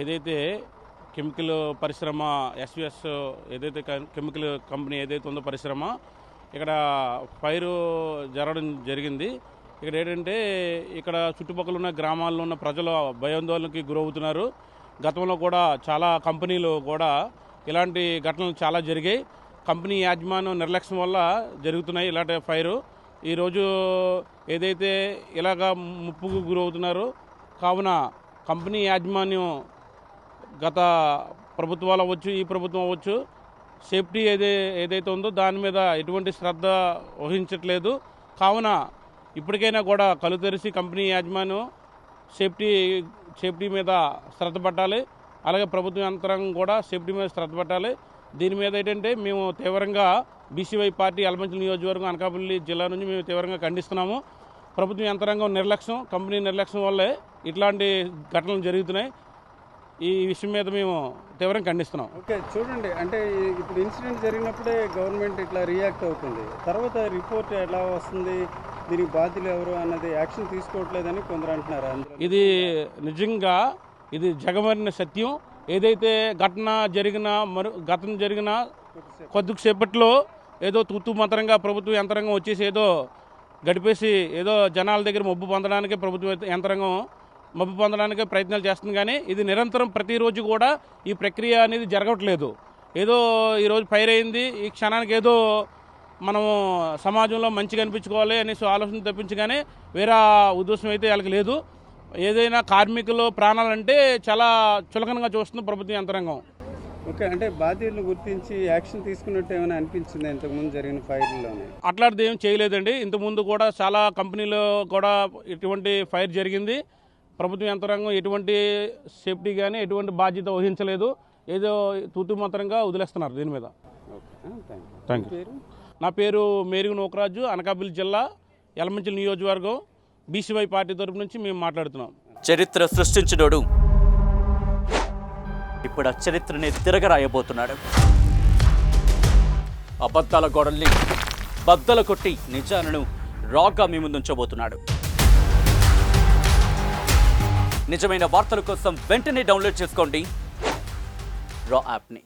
ఏదైతే కెమికల్ పరిశ్రమ ఎస్విఎస్ ఏదైతే కెమికల్ కంపెనీ ఏదైతే ఉందో పరిశ్రమ ఇక్కడ ఫైరు జరగడం జరిగింది. ఇక్కడ ఏంటంటే ఇక్కడ చుట్టుపక్కల ఉన్న గ్రామాల్లో ఉన్న ప్రజలు భయాందోళనకి గురవుతున్నారు. గతంలో కూడా చాలా కంపెనీలు కూడా ఇలాంటి ఘటనలు చాలా జరిగాయి. కంపెనీ యాజమాన్యం నిర్లక్ష్యం వల్ల జరుగుతున్నాయి ఇలాంటి ఫైరు. ఈరోజు ఏదైతే ఇలాగా ముప్పుకు గురవుతున్నారో కావున కంపెనీ యాజమాన్యం గత ప్రభుత్వాలు అవ్వచ్చు, ఈ ప్రభుత్వం అవ్వచ్చు, సేఫ్టీ ఏదైతే ఉందో దాని మీద ఎటువంటి శ్రద్ధ వహించట్లేదు. కావున ఇప్పటికైనా కూడా కళ్ళు తెరిచి కంపెనీ యాజమాన్యం సేఫ్టీ మీద శ్రద్ధ పట్టాలి. అలాగే ప్రభుత్వ యంత్రాంగం కూడా సేఫ్టీ మీద శ్రద్ధ పట్టాలి. దీని మీద ఏంటంటే మేము తీవ్రంగా బీసీవై పార్టీ యలమంచిలి నియోజకవర్గం అనకాపల్లి జిల్లా నుంచి మేము తీవ్రంగా ఖండిస్తున్నాము. ప్రభుత్వ యంత్రాంగం నిర్లక్ష్యం, కంపెనీ నిర్లక్ష్యం వల్లే ఇట్లాంటి ఘటనలు జరుగుతున్నాయి. ఈ విషయం మీద మేము తీవ్రంగా ఖండిస్తున్నాం. ఓకే, చూడండి, అంటే ఇప్పుడు ఇన్సిడెంట్ జరిగినప్పుడే గవర్నమెంట్ ఇట్లా రియాక్ట్ అవుతుంది. తర్వాత రిపోర్ట్ ఎలా వస్తుంది, దీనికి బాధ్యులు ఎవరు అన్నది యాక్షన్ తీసుకోవట్లేదని కొందరు అంటున్నారు. ఇది నిజంగా ఇది జగమరిన సత్యం. ఏదైతే ఘటన జరిగిన కొద్దిసేపట్లో ఏదో తూతూ మంత్రంగా ప్రభుత్వ యంత్రాంగం వచ్చేసి ఏదో గడిపేసి ఏదో జనాల దగ్గర మబ్బు పొందడానికి ప్రభుత్వ యంత్రాంగం మబ్బు పొందడానికి ప్రయత్నాలు చేస్తుంది. కానీ ఇది నిరంతరం ప్రతిరోజు కూడా ఈ ప్రక్రియ అనేది జరగట్లేదు. ఏదో ఈరోజు ఫైర్ అయింది, ఈ క్షణానికి ఏదో మనము సమాజంలో మంచిగా అనిపించుకోవాలి అనేసి ఆలోచన తప్పించి కానీ వేరే ఉద్దేశం అయితే వాళ్ళకి లేదు. ఏదైనా కార్మికులు ప్రాణాలంటే చాలా చులకనగా చూస్తుంది ప్రభుత్వ యంత్రాంగం. ఓకే, అంటే బాధ్యులను గుర్తించి యాక్షన్ తీసుకున్నట్టు ఏమైనా అనిపించింది ఇంతకుముందు జరిగిన ఫైర్లోనే? అట్లాంటిది ఏం చేయలేదండి. ఇంతకుముందు కూడా చాలా కంపెనీలు కూడా ఇటువంటి ఫైర్ జరిగింది. ప్రభుత్వ యంత్రాంగం ఎటువంటి సేఫ్టీ కానీ ఎటువంటి బాధ్యత వహించలేదు. ఏదో తూతూ మంత్రంగా వదిలేస్తున్నారు దీని మీద. Thank you. నా పేరు మేరుగు నోకరాజు, అనకాపల్లి జిల్లా యలమంచిలి నియోజకవర్గం బీసీవై పార్టీ తరపు నుంచి మేము మాట్లాడుతున్నాం. చరిత్ర సృష్టించినోడు ఇప్పుడు ఆ చరిత్రని తిరగరాయబోతున్నాడు. అబద్ధాల గోడల్ని బద్దలు కొట్టి నిజాలను రాగా మీ ముందుంచబోతున్నాడు. నిజమైన వార్తల కోసం వెంటనే డౌన్లోడ్ చేసుకోండి రా యాప్ని.